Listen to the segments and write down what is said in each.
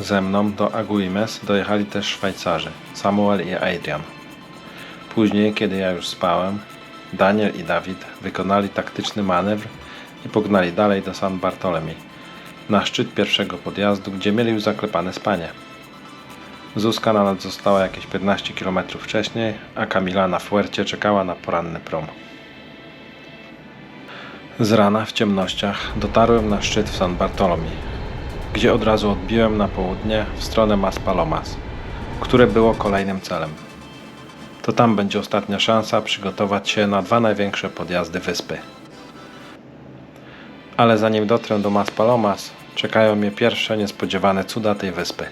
Ze mną do Agüimes dojechali też Szwajcarzy, Samuel i Adrian. Później, kiedy ja już spałem, Daniel i Dawid wykonali taktyczny manewr i pognali dalej do San Bartolomé, na szczyt pierwszego podjazdu, gdzie mieli już zaklepane spanie. Zuzka na noc została jakieś 15 km wcześniej, a Kamila na Fuercie czekała na poranny prom. Z rana w ciemnościach dotarłem na szczyt w San Bartolomé, gdzie od razu odbiłem na południe w stronę Maspalomas, które było kolejnym celem. To tam będzie ostatnia szansa przygotować się na 2 największe podjazdy wyspy. Ale zanim dotrę do Maspalomas, czekają mnie pierwsze niespodziewane cuda tej wyspy.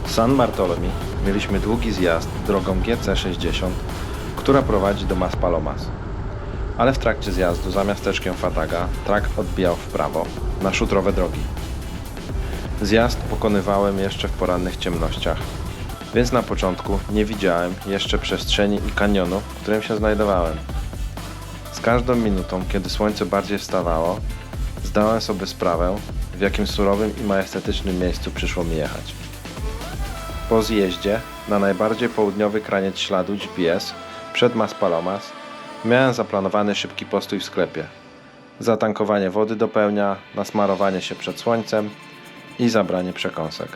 W San Bartolomé mieliśmy długi zjazd drogą GC60, która prowadzi do Maspalomas. Ale w trakcie zjazdu za miasteczkiem Fataga trakt odbijał w prawo, na szutrowe drogi. Zjazd pokonywałem jeszcze w porannych ciemnościach, więc na początku nie widziałem jeszcze przestrzeni i kanionu, w którym się znajdowałem. Z każdą minutą, kiedy słońce bardziej wstawało, zdałem sobie sprawę, w jakim surowym i majestatycznym miejscu przyszło mi jechać. Po zjeździe na najbardziej południowy kraniec śladu GPS przed Maspalomas miałem zaplanowany szybki postój w sklepie, zatankowanie wody do pełnia, nasmarowanie się przed słońcem i zabranie przekąsek.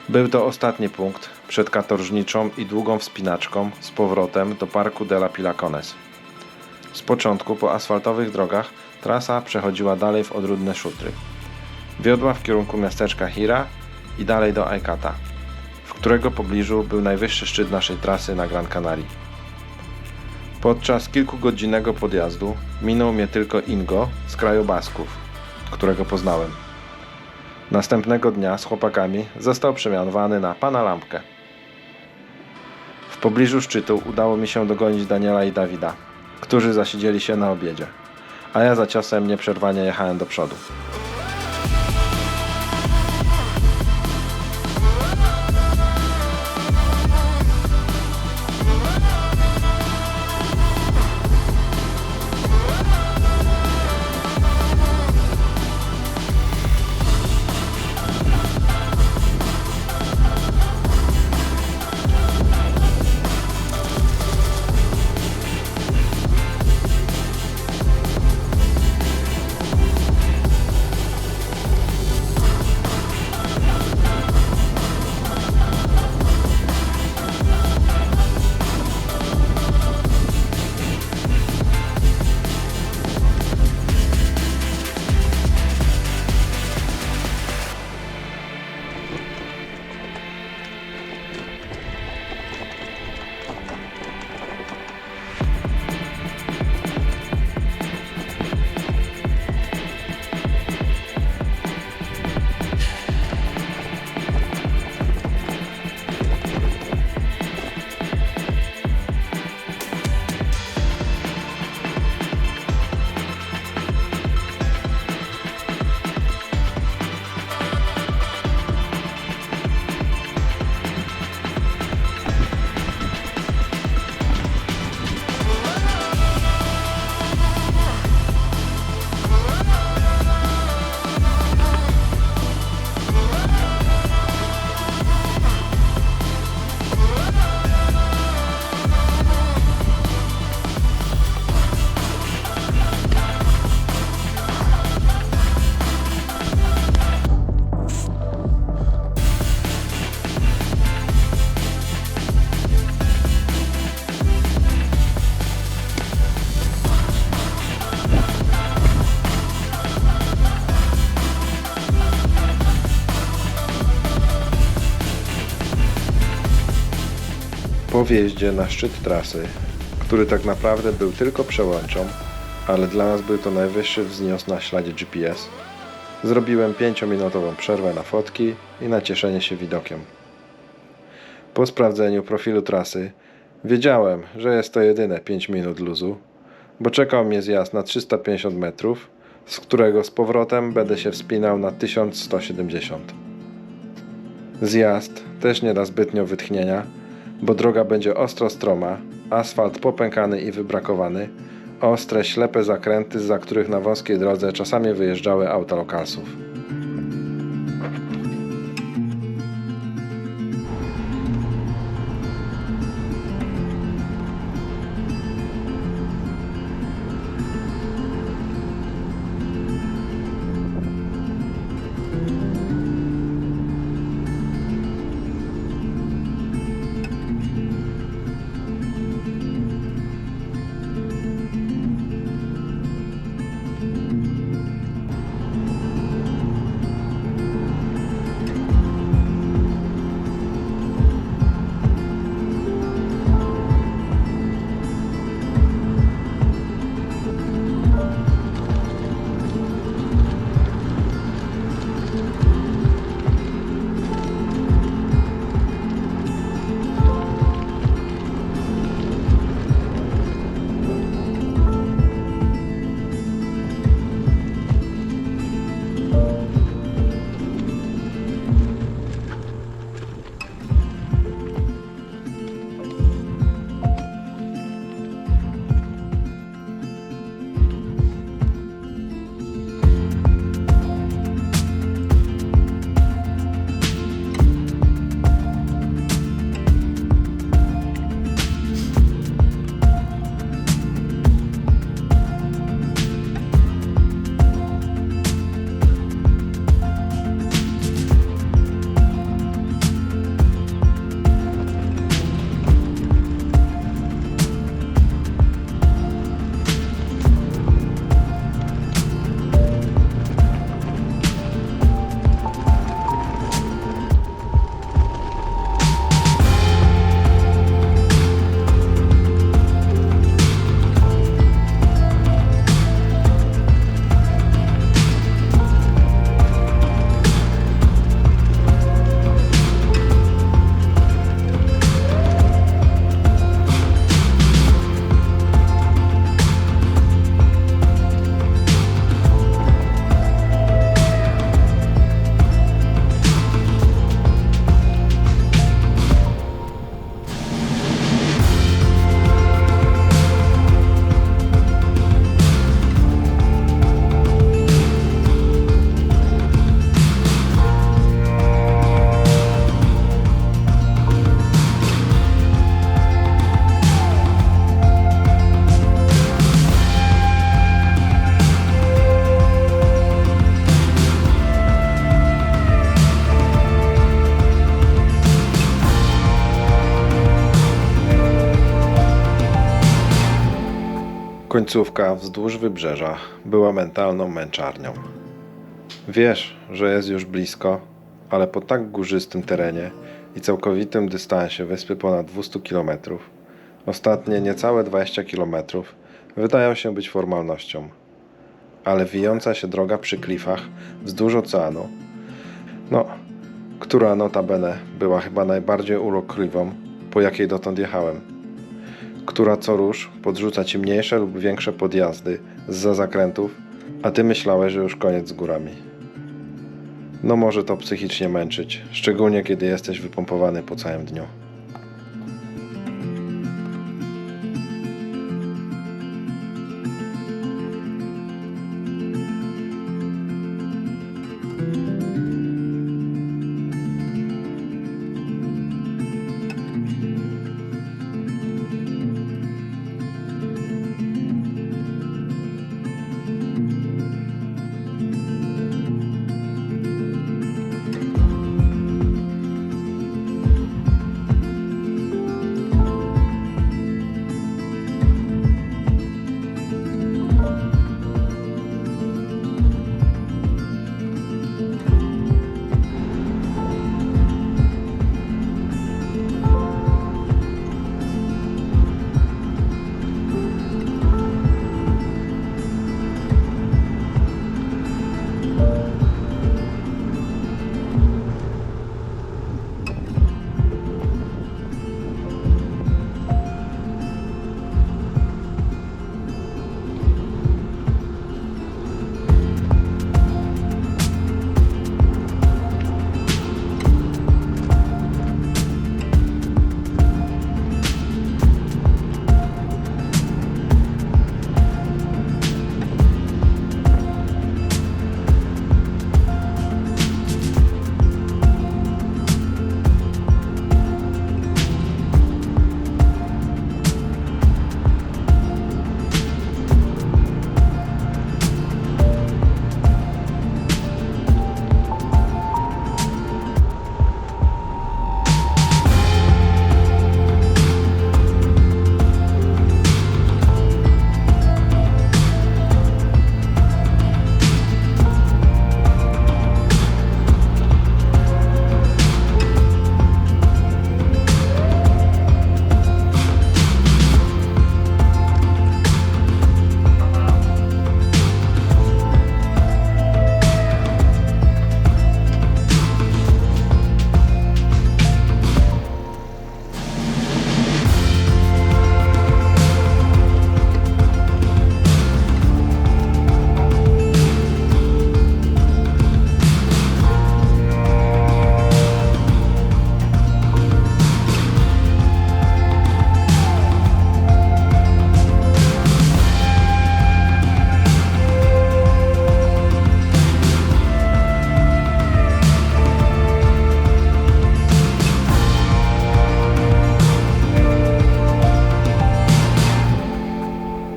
Był to ostatni punkt przed katorżniczą i długą wspinaczką z powrotem do Parku de la Pilacones. Z początku po asfaltowych drogach trasa przechodziła dalej w odrudne szutry. Wiodła w kierunku miasteczka Hira i dalej do Aicata, w którego pobliżu był najwyższy szczyt naszej trasy na Gran Canaria. Podczas kilkugodzinnego podjazdu minął mnie tylko Ingo z kraju Basków, którego poznałem. Następnego dnia z chłopakami został przemianowany na pana Lampkę. W pobliżu szczytu udało mi się dogonić Daniela i Dawida, którzy zasiedzieli się na obiedzie, a ja za ciosem nieprzerwanie jechałem do przodu. Po wjeździe na szczyt trasy, który tak naprawdę był tylko przełęczą, ale dla nas był to najwyższy wznios na śladzie GPS, zrobiłem 5-minutową przerwę na fotki i na cieszenie się widokiem. Po sprawdzeniu profilu trasy wiedziałem, że jest to jedyne 5 minut luzu, bo czekał mnie zjazd na 350 metrów, z którego z powrotem będę się wspinał na 1170. Zjazd też nie da zbytnio wytchnienia, bo droga będzie ostro stroma, asfalt popękany i wybrakowany, ostre, ślepe zakręty, za których na wąskiej drodze czasami wyjeżdżały auta lokalsów. Końcówka wzdłuż wybrzeża była mentalną męczarnią. Wiesz, że jest już blisko, ale po tak górzystym terenie i całkowitym dystansie wyspy ponad 200 km, ostatnie niecałe 20 km wydają się być formalnością. Ale wijąca się droga przy klifach wzdłuż oceanu, która notabene była chyba najbardziej urokliwą, po jakiej dotąd jechałem, która co rusz podrzuca ci mniejsze lub większe podjazdy zza zakrętów, a ty myślałeś, że już koniec z górami. No może to psychicznie męczyć, szczególnie kiedy jesteś wypompowany po całym dniu.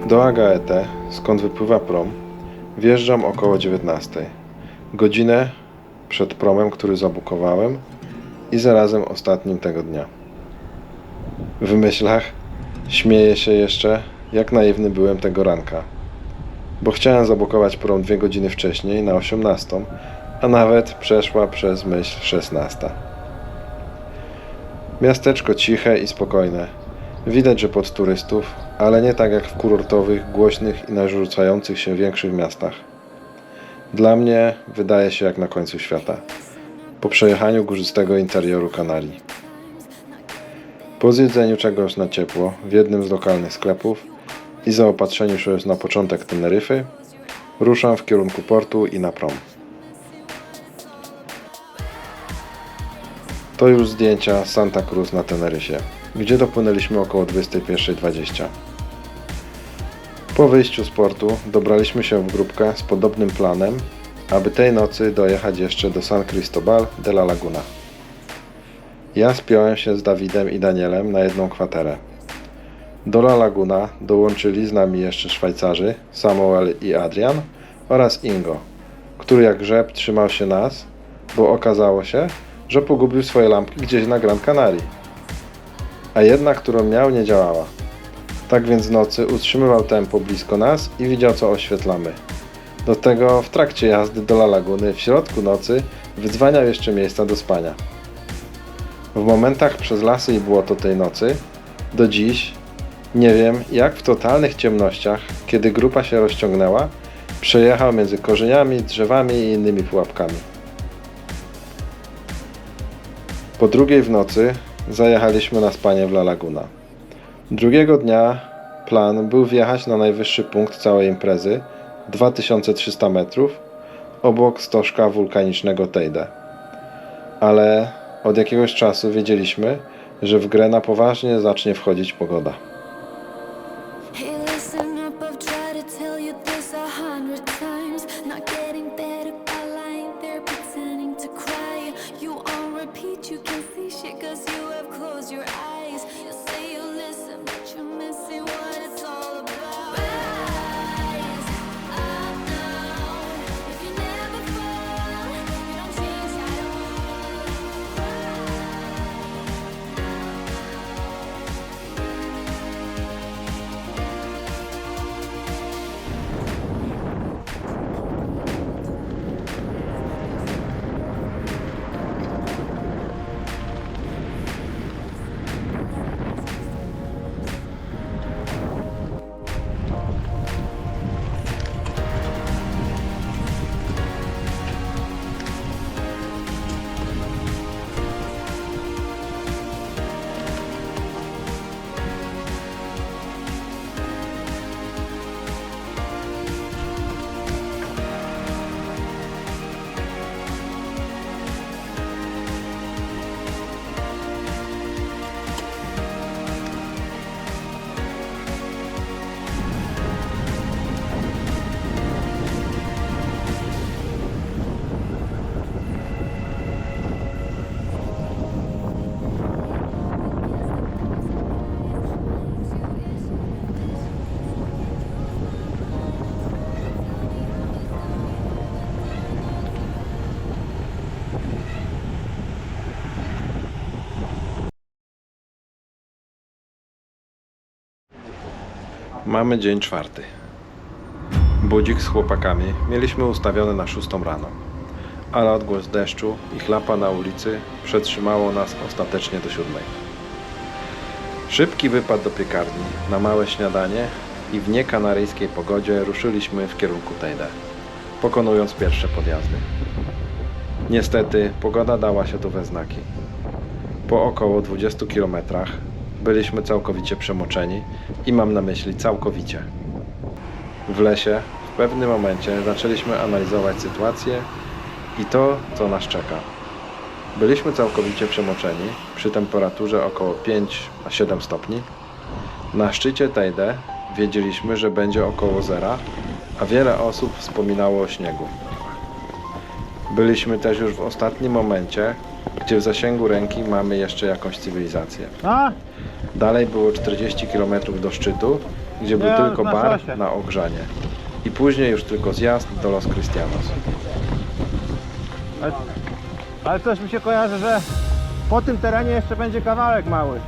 Do Agaete, skąd wypływa prom, wjeżdżam około 19. Godzinę przed promem, który zabukowałem i zarazem ostatnim tego dnia. W myślach śmieję się jeszcze, jak naiwny byłem tego ranka, bo chciałem zabukować prom 2 godziny wcześniej, na 18, a nawet przeszła przez myśl 16. Miasteczko ciche i spokojne. Widać, że pod turystów, ale nie tak jak w kurortowych, głośnych i narzucających się większych miastach. Dla mnie wydaje się jak na końcu świata, po przejechaniu górzystego interioru Kanarii. Po zjedzeniu czegoś na ciepło w jednym z lokalnych sklepów i zaopatrzeniu się na początek Teneryfy, ruszam w kierunku portu i na prom. To już zdjęcia Santa Cruz na Teneryfie, gdzie dopłynęliśmy około 21:20. Po wyjściu z portu dobraliśmy się w grupkę z podobnym planem, aby tej nocy dojechać jeszcze do San Cristobal de la Laguna. Ja spiąłem się z Dawidem i Danielem na jedną kwaterę. Do La Laguna dołączyli z nami jeszcze Szwajcarzy, Samuel i Adrian oraz Ingo, który jak grzyb trzymał się nas, bo okazało się, że pogubił swoje lampki gdzieś na Gran Canaria. A jedna, którą miał, nie działała. Tak więc w nocy utrzymywał tempo blisko nas i widział, co oświetlamy. Do tego w trakcie jazdy do La Laguny w środku nocy wydzwaniał jeszcze miejsca do spania. W momentach przez lasy i błoto tej nocy, do dziś, nie wiem jak w totalnych ciemnościach, kiedy grupa się rozciągnęła, przejechał między korzeniami, drzewami i innymi pułapkami. Po 2:00 w nocy zajechaliśmy na spanie w La Laguna. Drugiego dnia plan był wjechać na najwyższy punkt całej imprezy, 2300 metrów, obok stożka wulkanicznego Teide. Ale od jakiegoś czasu wiedzieliśmy, że w grę na poważnie zacznie wchodzić pogoda. Mamy dzień 4. Budzik z chłopakami mieliśmy ustawiony na 6 rano, ale odgłos deszczu i chlapa na ulicy przetrzymało nas ostatecznie do 7. Szybki wypad do piekarni na małe śniadanie i w niekanaryjskiej pogodzie ruszyliśmy w kierunku Teide, pokonując pierwsze podjazdy. Niestety pogoda dała się tu we znaki. Po około 20 km byliśmy całkowicie przemoczeni i mam na myśli całkowicie. W lesie w pewnym momencie zaczęliśmy analizować sytuację i to, co nas czeka. Byliśmy całkowicie przemoczeni przy temperaturze około 5-7 stopni. Na szczycie Teide wiedzieliśmy, że będzie około zera, a wiele osób wspominało o śniegu. Byliśmy też już w ostatnim momencie, gdzie w zasięgu ręki mamy jeszcze jakąś cywilizację. Dalej było 40 km do szczytu gdzie był Nie, tylko na bar szosie. na ogrzanie. I później już tylko zjazd do Los Cristianos. Ale coś mi się kojarzy, że po tym terenie jeszcze będzie kawałek mały.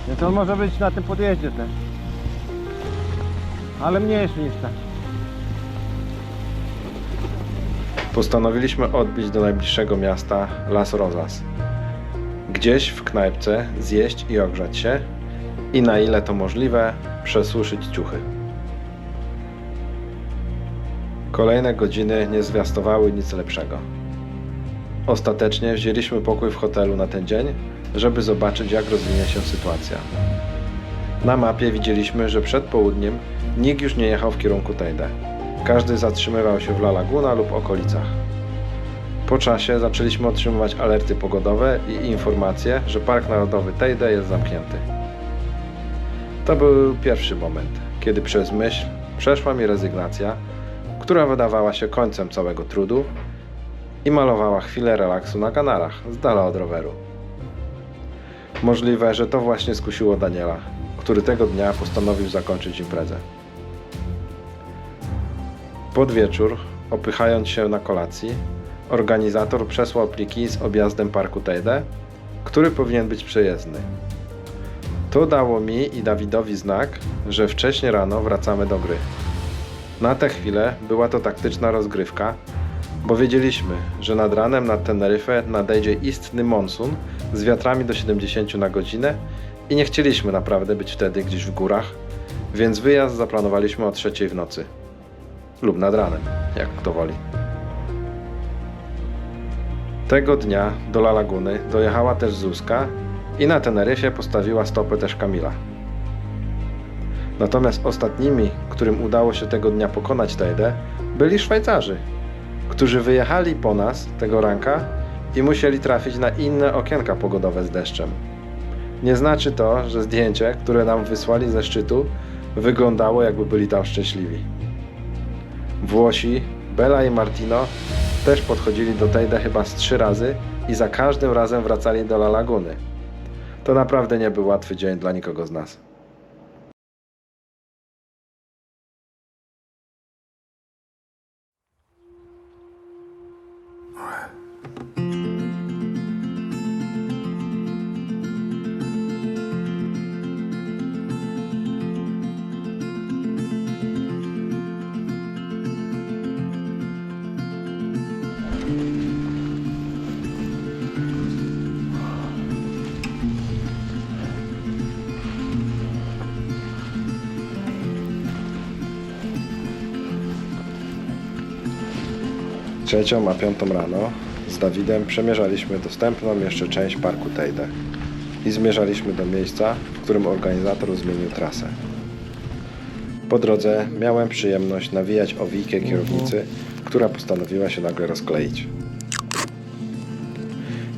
Więc on może być na tym podjeździe też. Ale mniejszy niż ten. Postanowiliśmy odbić do najbliższego miasta Las Rosas. Gdzieś w knajpce zjeść i ogrzać się i na ile to możliwe przesuszyć ciuchy. Kolejne godziny nie zwiastowały nic lepszego. Ostatecznie wzięliśmy pokój w hotelu na ten dzień, żeby zobaczyć, jak rozwinie się sytuacja. Na mapie widzieliśmy, że przed południem nikt już nie jechał w kierunku Teide. Każdy zatrzymywał się w La Laguna lub okolicach. Po czasie zaczęliśmy otrzymywać alerty pogodowe i informacje, że Park Narodowy Teide jest zamknięty. To był pierwszy moment, kiedy przez myśl przeszła mi rezygnacja, która wydawała się końcem całego trudu i malowała chwilę relaksu na Kanarach, z dala od roweru. Możliwe, że to właśnie skusiło Daniela, który tego dnia postanowił zakończyć imprezę. Pod wieczór, opychając się na kolacji, organizator przesłał pliki z objazdem parku Teide, który powinien być przejezdny. To dało mi i Dawidowi znak, że wcześnie rano wracamy do gry. Na tę chwilę była to taktyczna rozgrywka, bo wiedzieliśmy, że nad ranem na Teneryfę nadejdzie istny monsun z wiatrami do 70 na godzinę i nie chcieliśmy naprawdę być wtedy gdzieś w górach, więc wyjazd zaplanowaliśmy o 3 w nocy. Lub nad ranem, jak kto woli. Tego dnia do La Laguny dojechała też Zuzka i na Teneryfie postawiła stopę też Kamila. Natomiast ostatnimi, którym udało się tego dnia pokonać Teide, byli Szwajcarzy, którzy wyjechali po nas tego ranka i musieli trafić na inne okienka pogodowe z deszczem. Nie znaczy to, że zdjęcie, które nam wysłali ze szczytu, wyglądało, jakby byli tam szczęśliwi. Włosi, Bella i Martino też podchodzili do Teide chyba z 3 razy i za każdym razem wracali do La Laguny. To naprawdę nie był łatwy dzień dla nikogo z nas. Trzecią a 5 rano z Dawidem przemierzaliśmy dostępną jeszcze część parku Teide i zmierzaliśmy do miejsca, w którym organizator zmienił trasę. Po drodze miałem przyjemność nawijać owijkę kierownicy, która postanowiła się nagle rozkleić.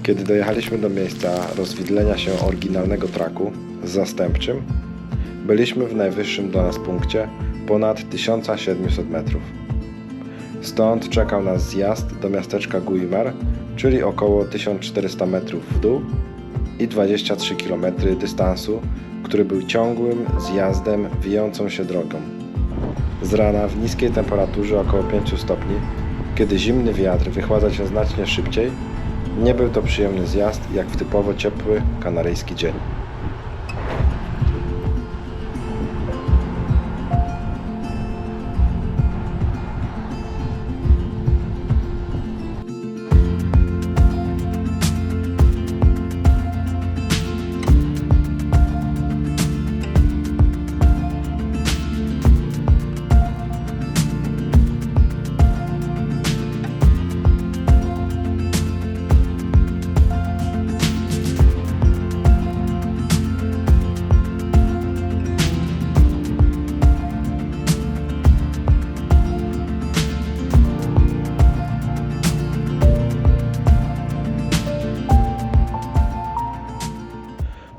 Kiedy dojechaliśmy do miejsca rozwidlenia się oryginalnego traku z zastępczym, byliśmy w najwyższym dla nas punkcie ponad 1700 metrów. Stąd czekał nas zjazd do miasteczka Guimar, czyli około 1400 metrów w dół i 23 km dystansu, który był ciągłym zjazdem wijącą się drogą. Z rana w niskiej temperaturze około 5 stopni, kiedy zimny wiatr wychładza się znacznie szybciej, nie był to przyjemny zjazd jak w typowo ciepły kanaryjski dzień.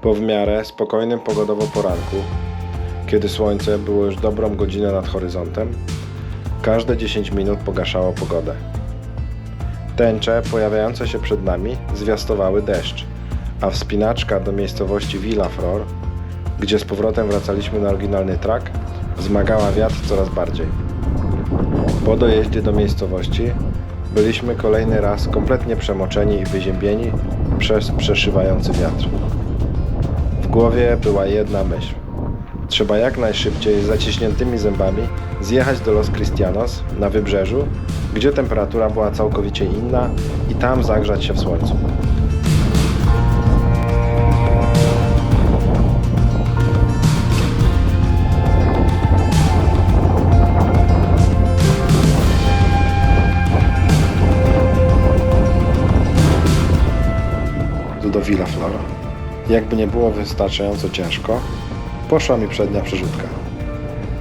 Po w miarę spokojnym pogodowo poranku, kiedy słońce było już dobrą godzinę nad horyzontem, każde 10 minut pogaszało pogodę. Tęcze pojawiające się przed nami zwiastowały deszcz, a wspinaczka do miejscowości Villaflor, gdzie z powrotem wracaliśmy na oryginalny track, wzmagała wiatr coraz bardziej. Po dojeździe do miejscowości byliśmy kolejny raz kompletnie przemoczeni i wyziębieni przez przeszywający wiatr. W głowie była jedna myśl. Trzeba jak najszybciej z zaciśniętymi zębami zjechać do Los Cristianos na wybrzeżu, gdzie temperatura była całkowicie inna i tam zagrzać się w słońcu. Do Villa Flora. Jakby nie było wystarczająco ciężko, poszła mi przednia przerzutka.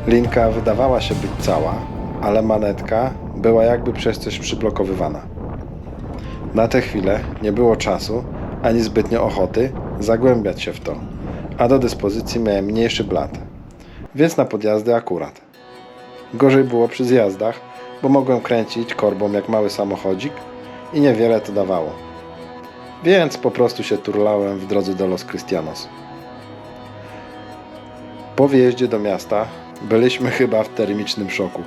Linka wydawała się być cała, ale manetka była jakby przez coś przyblokowywana. Na tę chwilę nie było czasu, ani zbytnio ochoty zagłębiać się w to, a do dyspozycji miałem mniejszy blat, więc na podjazdy akurat. Gorzej było przy zjazdach, bo mogłem kręcić korbą jak mały samochodzik i niewiele to dawało. Więc po prostu się turlałem w drodze do Los Cristianos. Po wyjeździe do miasta byliśmy chyba w termicznym szoku.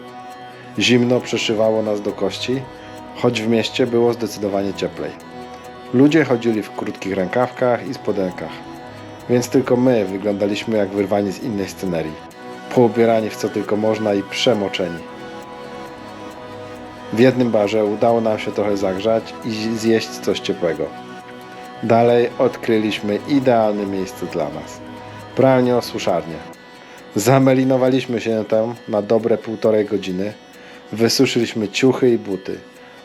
Zimno przeszywało nas do kości, choć w mieście było zdecydowanie cieplej. Ludzie chodzili w krótkich rękawkach i spodenkach, więc tylko my wyglądaliśmy jak wyrwani z innej scenerii, poubierani w co tylko można i przemoczeni. W jednym barze udało nam się trochę zagrzać i zjeść coś ciepłego. Dalej odkryliśmy idealne miejsce dla nas. Pralnię-osuszarnię. Zamelinowaliśmy się tam na dobre 1,5 godziny. Wysuszyliśmy ciuchy i buty.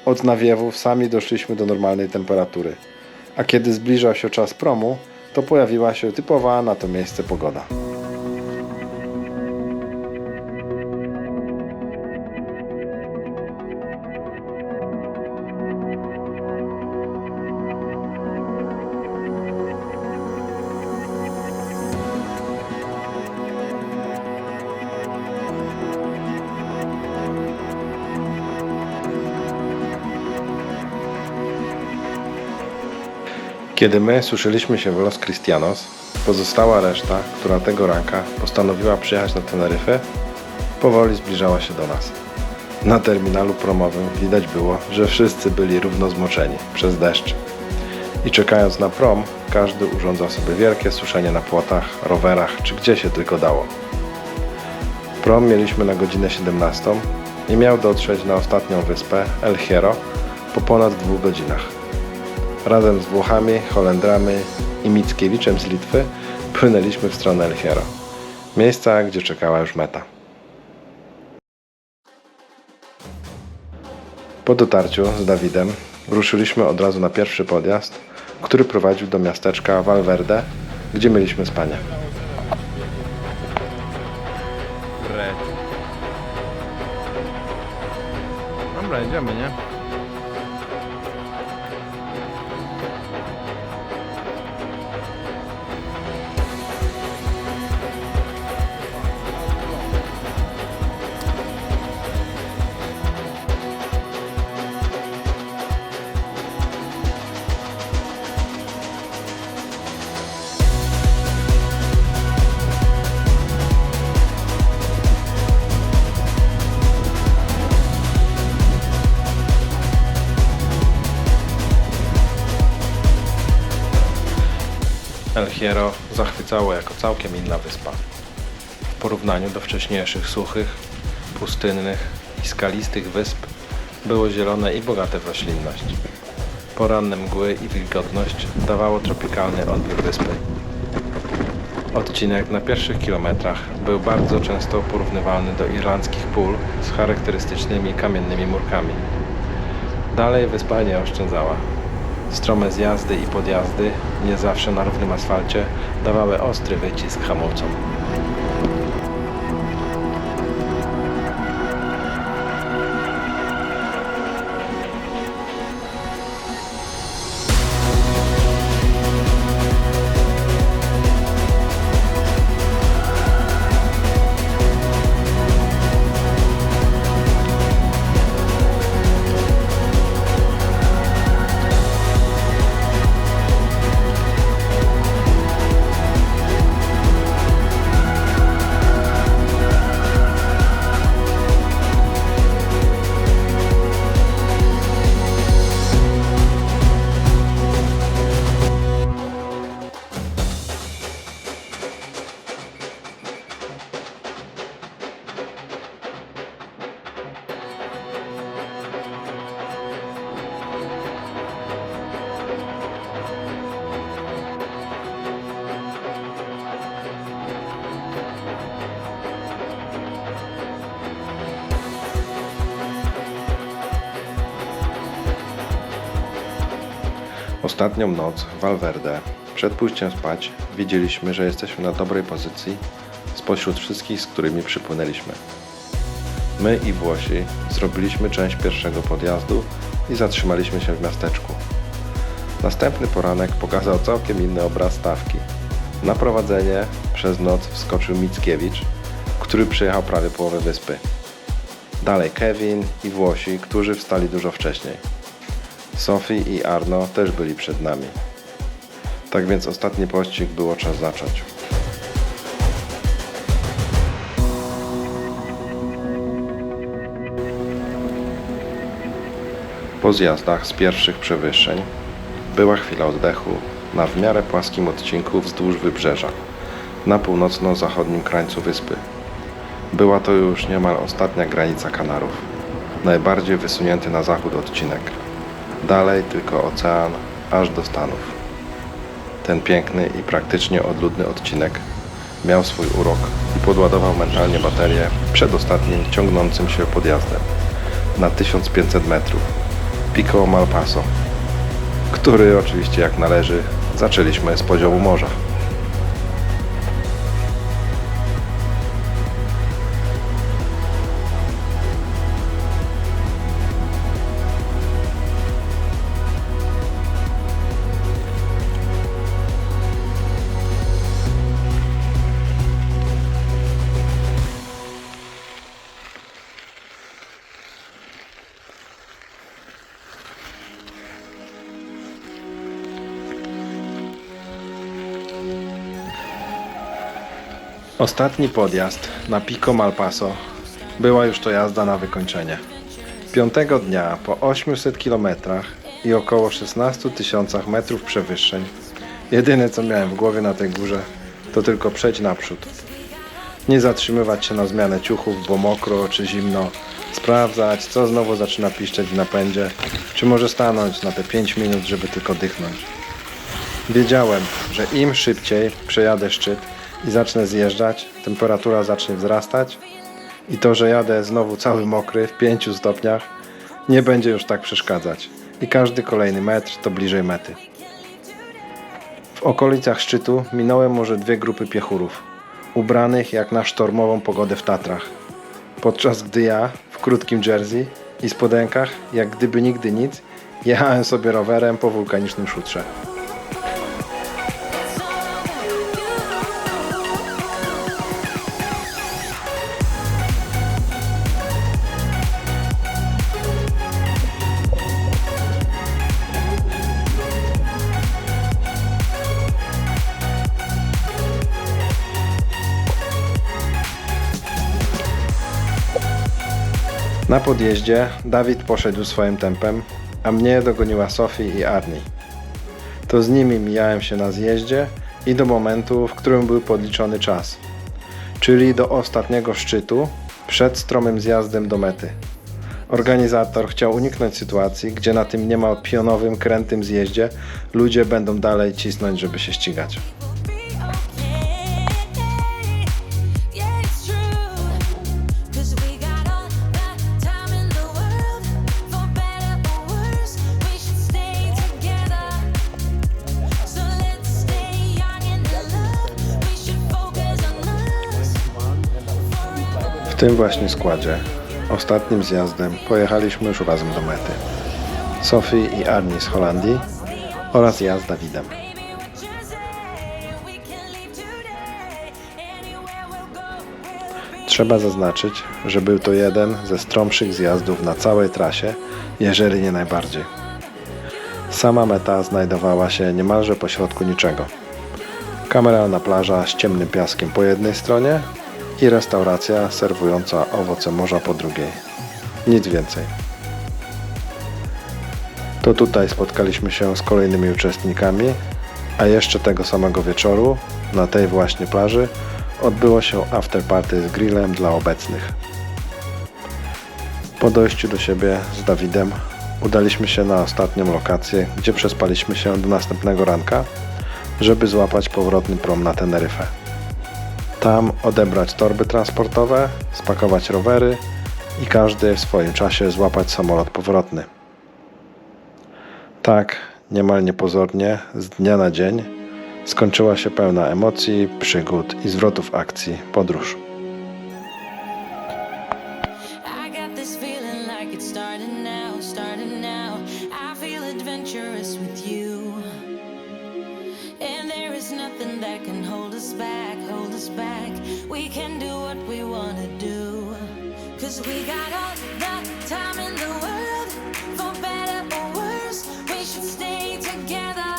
Od nawiewów sami doszliśmy do normalnej temperatury. A kiedy zbliżał się czas promu, to pojawiła się typowa na to miejsce pogoda. Kiedy my suszyliśmy się w Los Cristianos, pozostała reszta, która tego ranka postanowiła przyjechać na Teneryfę, powoli zbliżała się do nas. Na terminalu promowym widać było, że wszyscy byli równo zmoczeni przez deszcz. I czekając na prom, każdy urządzał sobie wielkie suszenie na płotach, rowerach czy gdzie się tylko dało. Prom mieliśmy na godzinę 17 i miał dotrzeć na ostatnią wyspę, El Hierro, po ponad 2 godzinach. Razem z Włochami, Holendrami i Mickiewiczem z Litwy płynęliśmy w stronę El Hierro, miejsca, gdzie czekała już meta. Po dotarciu z Dawidem ruszyliśmy od razu na pierwszy podjazd, który prowadził do miasteczka Valverde, gdzie mieliśmy spanie. Dobra, idziemy, nie? El Hierro zachwycało jako całkiem inna wyspa. W porównaniu do wcześniejszych suchych, pustynnych i skalistych wysp było zielone i bogate w roślinność. Poranne mgły i wilgotność dawało tropikalny odbiór wyspy. Odcinek na pierwszych kilometrach był bardzo często porównywalny do irlandzkich pól z charakterystycznymi kamiennymi murkami. Dalej wyspa nie oszczędzała. Strome zjazdy i podjazdy, nie zawsze na równym asfalcie, dawały ostry wycisk hamulcom. Ostatnią noc w Valverde, przed pójściem spać, wiedzieliśmy, że jesteśmy na dobrej pozycji spośród wszystkich, z którymi przypłynęliśmy. My i Włosi zrobiliśmy część pierwszego podjazdu i zatrzymaliśmy się w miasteczku. Następny poranek pokazał całkiem inny obraz stawki. Na prowadzenie przez noc wskoczył Mickiewicz, który przejechał prawie połowę wyspy. Dalej Kevin i Włosi, którzy wstali dużo wcześniej. Sophie i Arno też byli przed nami. Tak więc ostatni pościg było czas zacząć. Po zjazdach z pierwszych przewyższeń była chwila oddechu na w miarę płaskim odcinku wzdłuż wybrzeża, na północno-zachodnim krańcu wyspy. Była to już niemal ostatnia granica Kanarów, najbardziej wysunięty na zachód odcinek. Dalej tylko ocean, aż do Stanów. Ten piękny i praktycznie odludny odcinek miał swój urok i podładował mentalnie baterię przed ostatnim ciągnącym się podjazdem na 1500 metrów, Pico Malpaso, który oczywiście jak należy zaczęliśmy z poziomu morza. Ostatni podjazd na Pico Malpaso była już to jazda na wykończenie. Piątego dnia po 800 km i około 16 000 metrów przewyższeń jedyne co miałem w głowie na tej górze to tylko przejść naprzód. Nie zatrzymywać się na zmianę ciuchów, bo mokro czy zimno, sprawdzać co znowu zaczyna piszczeć w napędzie, czy może stanąć na te 5 minut, żeby tylko dychnąć. Wiedziałem, że im szybciej przejadę szczyt i zacznę zjeżdżać, temperatura zacznie wzrastać i to, że jadę znowu cały mokry w 5 stopniach nie będzie już tak przeszkadzać i każdy kolejny metr to bliżej mety. W okolicach szczytu minąłem może 2 grupy piechurów, ubranych jak na sztormową pogodę w Tatrach, podczas gdy ja w krótkim jersey i spodenkach, jak gdyby nigdy nic, jechałem sobie rowerem po wulkanicznym szutrze. Na podjeździe Dawid poszedł swoim tempem, a mnie dogoniła Sophie i Arnie. To z nimi mijałem się na zjeździe i do momentu, w którym był podliczony czas, czyli do ostatniego szczytu przed stromym zjazdem do mety. Organizator chciał uniknąć sytuacji, gdzie na tym niemal pionowym, krętym zjeździe ludzie będą dalej cisnąć, żeby się ścigać. W tym właśnie składzie, ostatnim zjazdem, pojechaliśmy już razem do mety. Sophie i Arnie z Holandii oraz ja z Dawidem. Trzeba zaznaczyć, że był to jeden ze stromszych zjazdów na całej trasie, jeżeli nie najbardziej. Sama meta znajdowała się niemalże pośrodku niczego. Kameralna plaża z ciemnym piaskiem po jednej stronie i restauracja serwująca owoce morza po drugiej. Nic więcej. To tutaj spotkaliśmy się z kolejnymi uczestnikami, a jeszcze tego samego wieczoru, na tej właśnie plaży, odbyło się afterparty z grillem dla obecnych. Po dojściu do siebie z Dawidem udaliśmy się na ostatnią lokację, gdzie przespaliśmy się do następnego ranka, żeby złapać powrotny prom na Teneryfę. Tam odebrać torby transportowe, spakować rowery i każdy w swoim czasie złapać samolot powrotny. Tak, Niemal niepozornie, z dnia na dzień, skończyła się pełna emocji, przygód i zwrotów akcji podróż. I got this feeling like it's starting now, starting now. I feel adventurous with you. And there is nothing that can hold us back, hold us back. We can do what we wanna do. 'Cause we got all the time in the world, for better or worse. We should stay together